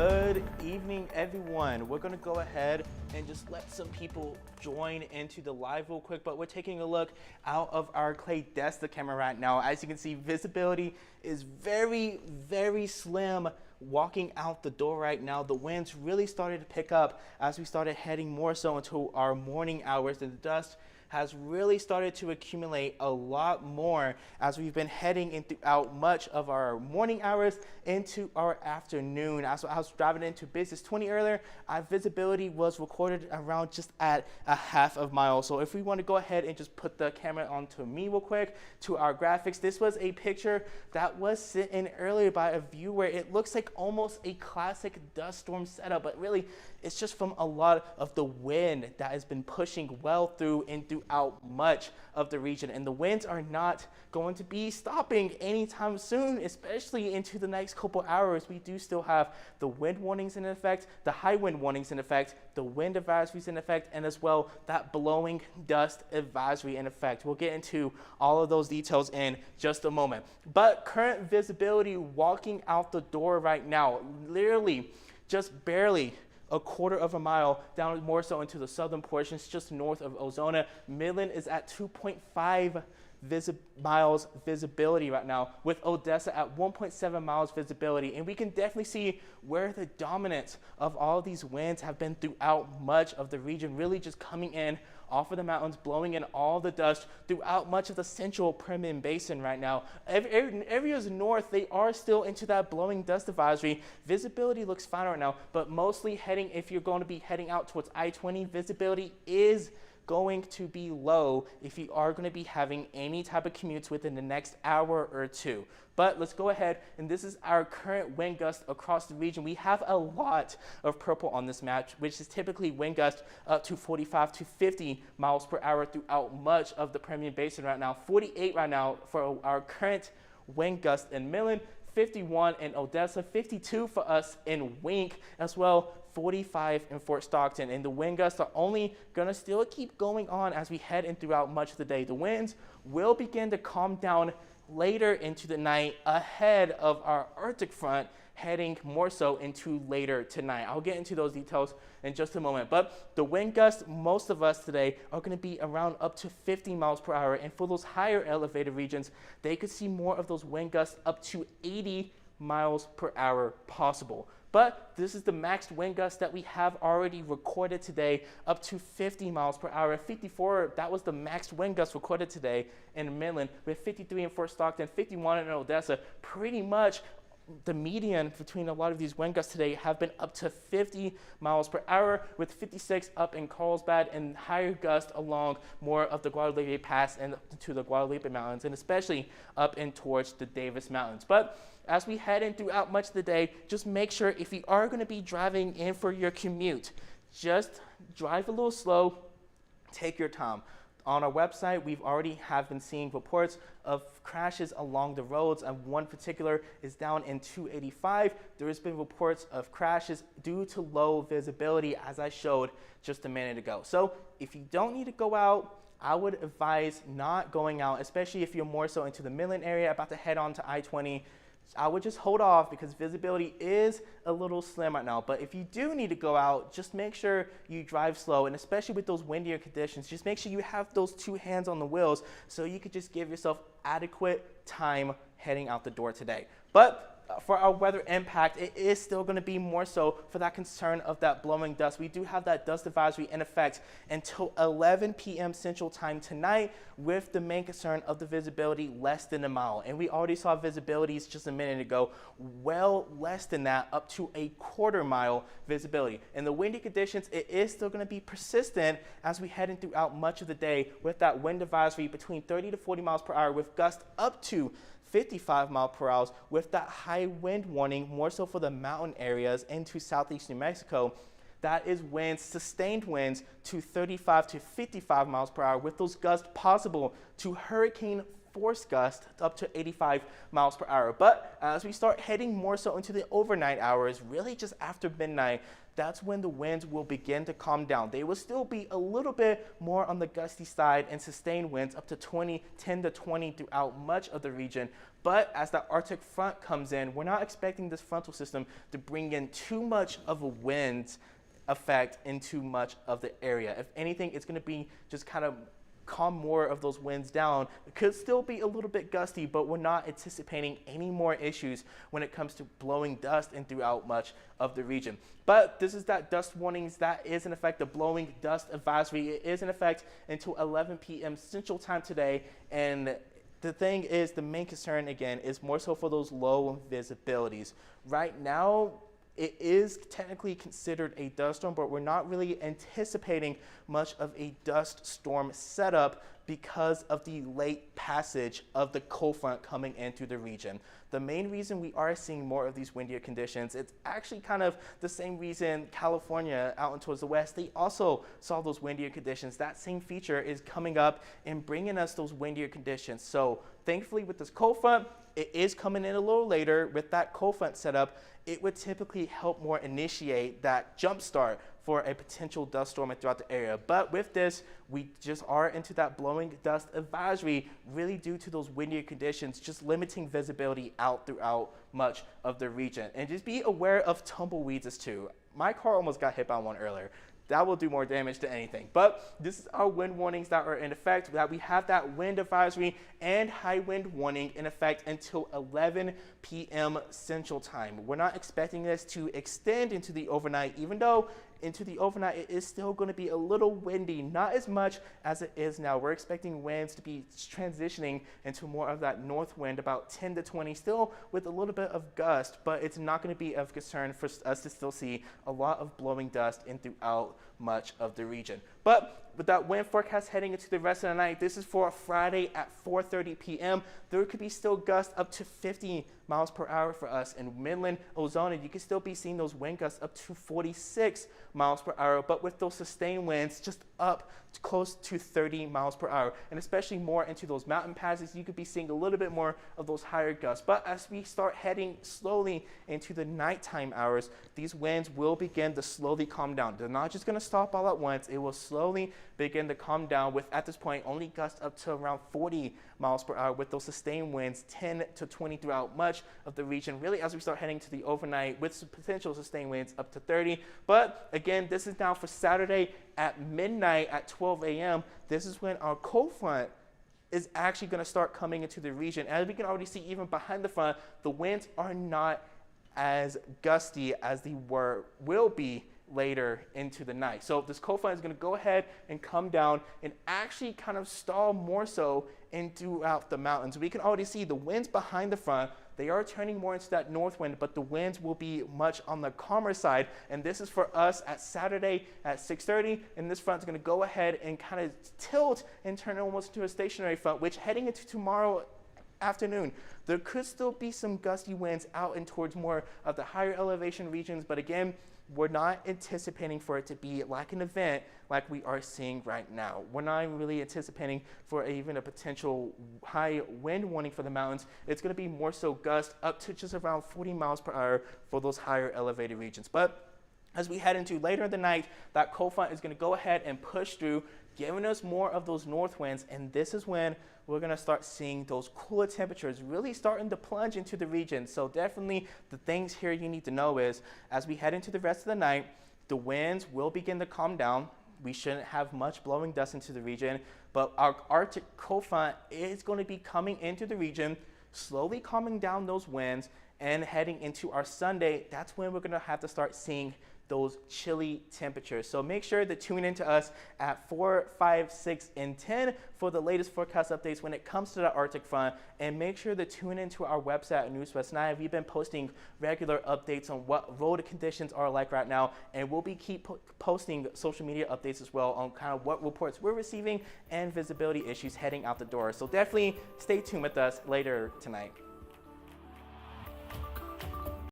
Good evening, everyone. We're going to go ahead and just let some people join into the live real quick, but we're taking a look out of our clandestine camera right now. As you can see, visibility is very, very slim walking out the door right now. The winds really started to pick up as we started heading more so into our morning hours, and the dust has really started to accumulate a lot more as we've been heading in throughout much of our morning hours into our afternoon. As I was driving into Business 20 earlier, our visibility was recorded around just at a half of mile. So if we want to go ahead and just put the camera onto me real quick to our graphics, this was a picture that was sent in earlier by a viewer. It looks like almost a classic dust storm setup, but really it's just from a lot of the wind that has been pushing well through and throughout much of the region. And the winds are not going to be stopping anytime soon, especially into the next couple hours. We do still have the wind warnings in effect, the high wind warnings in effect, the wind advisories in effect, and as well that blowing dust advisory in effect. We'll get into all of those details in just a moment. But current visibility walking out the door right now, literally just barely a quarter of a mile down more so into the southern portions just north of Ozona. Midland is at 2.5 miles visibility right now, with Odessa at 1.7 miles visibility. And we can definitely see where the dominance of all of these winds have been throughout much of the region, really just coming in off of the mountains, blowing in all the dust throughout much of the central Permian Basin right now. Areas north, they are still into that blowing dust advisory. Visibility looks fine right now, but mostly if you're going to be heading out towards I-20, visibility is going to be low if you are going to be having any type of commutes within the next hour or two. But let's go ahead, and this is our current wind gust across the region. We have a lot of purple on this map, which is typically wind gust up to 45 to 50 miles per hour throughout much of the Permian Basin right now. 48 right now for our current wind gust in Midland, 51 in Odessa, 52 for us in Wink, as well 45 in Fort Stockton. And the wind gusts are only going to still keep going on as we head in throughout much of the day. The winds will begin to calm down later into the night ahead of our Arctic front heading more so into later tonight. I'll get into those details in just a moment. But the wind gusts, most of us today, are going to be around up to 50 miles per hour. And for those higher elevated regions, they could see more of those wind gusts up to 80 miles per hour possible. But this is the max wind gust that we have already recorded today, up to 50 miles per hour. 54, that was the max wind gust recorded today in Midland, with 53 in Fort Stockton, 51 in Odessa. Pretty much the median between a lot of these wind gusts today have been up to 50 miles per hour, with 56 up in Carlsbad and higher gusts along more of the Guadalupe Pass and to the Guadalupe Mountains, and especially up in towards the Davis Mountains. But as we head in throughout much of the day, just make sure if you are going to be driving in for your commute, just drive a little slow, take your time. On our website, we've already have been seeing reports of crashes along the roads, and one particular is down in 285. There has been reports of crashes due to low visibility, as I showed just a minute ago. So if you don't need to go out, I would advise not going out, especially if you're more so into the Midland area, about to head on to I-20. I would just hold off because visibility is a little slim right now. But if you do need to go out, just make sure you drive slow, and especially with those windier conditions, just make sure you have those two hands on the wheels so you could just give yourself adequate time heading out the door today. But for our weather impact, it is still going to be more so for that concern of that blowing dust. We do have that dust advisory in effect until 11 p.m. Central Time tonight, with the main concern of the visibility less than a mile. And we already saw visibilities just a minute ago, well less than that, up to a quarter mile visibility. And the windy conditions, it is still going to be persistent as we head in throughout much of the day, with that wind advisory between 30 to 40 miles per hour, with gusts up to 55 miles per hour, with that high wind warning more so for the mountain areas into southeast New Mexico. That is winds, sustained winds to 35 to 55 miles per hour, with those gusts possible to hurricane force gusts up to 85 miles per hour. But as we start heading more so into the overnight hours, really just after midnight, that's when the winds will begin to calm down. They will still be a little bit more on the gusty side and sustained winds up to 10 to 20 throughout much of the region. But as that Arctic front comes in, we're not expecting this frontal system to bring in too much of a wind effect into much of the area. If anything, it's going to be just kind of calm more of those winds down. It could still be a little bit gusty, but we're not anticipating any more issues when it comes to blowing dust in throughout much of the region. But this is that dust warnings that is in effect, the blowing dust advisory. It is in effect until 11 p.m. Central Time today, and the thing is, the main concern again is more so for those low visibilities. Right now, it is technically considered a dust storm, but we're not really anticipating much of a dust storm setup because of the late passage of the cold front coming into the region. The main reason we are seeing more of these windier conditions, it's actually kind of the same reason California out and towards the west, they also saw those windier conditions. That same feature is coming up and bringing us those windier conditions. So thankfully with this cold front, it is coming in a little later. With that cold front setup, it would typically help more initiate that jump start for a potential dust storm throughout the area. But with this, we just are into that blowing dust advisory, really due to those windier conditions, just limiting visibility out throughout much of the region. And just be aware of tumbleweeds as too. My car almost got hit by one earlier. That will do more damage to anything. But this is our wind warnings that are in effect, that we have that wind advisory and high wind warning in effect until 11 p.m. Central Time. We're not expecting this to extend into the overnight, even though into the overnight it is still going to be a little windy, not as much as it is now. We're expecting winds to be transitioning into more of that north wind, about 10 to 20, still with a little bit of gust, but it's not going to be of concern for us to still see a lot of blowing dust in throughout much of the region. But with that wind forecast heading into the rest of the night, this is for Friday at 4:30 p.m. There could be still gusts up to 50 miles per hour for us in Midland, Ozona. You could still be seeing those wind gusts up to 46 miles per hour, but with those sustained winds just up to close to 30 miles per hour. And especially more into those mountain passes, you could be seeing a little bit more of those higher gusts. But as we start heading slowly into the nighttime hours, these winds will begin to slowly calm down. They're not just going to stop all at once. It will slowly begin to calm down with, at this point, only gusts up to around 40 miles per hour, with those sustained winds 10 to 20 throughout much of the region. Really, as we start heading to the overnight with some potential sustained winds up to 30. But again, this is now for Saturday at midnight at 12 a.m. This is when our cold front is actually going to start coming into the region. As we can already see, even behind the front, the winds are not as gusty as they will be later into the night. So this cold front is going to go ahead and come down and actually kind of stall more so in throughout the mountains. We can already see the winds behind the front. They are turning more into that north wind, but the winds will be much on the calmer side. And this is for us at Saturday at 6:30. And this front is going to go ahead and kind of tilt and turn almost into a stationary front, which heading into tomorrow afternoon, there could still be some gusty winds out and towards more of the higher elevation regions. But again, we're not anticipating for it to be like an event like we are seeing right now. We're not really anticipating for even a potential high wind warning for the mountains. It's going to be more so gust up to just around 40 miles per hour for those higher elevated regions. But as we head into later in the night, that cold front is going to go ahead and push through, giving us more of those north winds, and this is when we're going to start seeing those cooler temperatures really starting to plunge into the region. So definitely the things here you need to know is, as we head into the rest of the night, the winds will begin to calm down. We shouldn't have much blowing dust into the region, but our Arctic cold front is going to be coming into the region, slowly calming down those winds, and heading into our Sunday, that's when we're going to have to start seeing those chilly temperatures. So make sure to tune in to us at 4, 5, 6, and 10 for the latest forecast updates when it comes to the Arctic front. And make sure to tune into our website at News West 9. We've been posting regular updates on what road conditions are like right now, and we'll be posting social media updates as well on kind of what reports we're receiving and visibility issues heading out the door. So definitely stay tuned with us later tonight.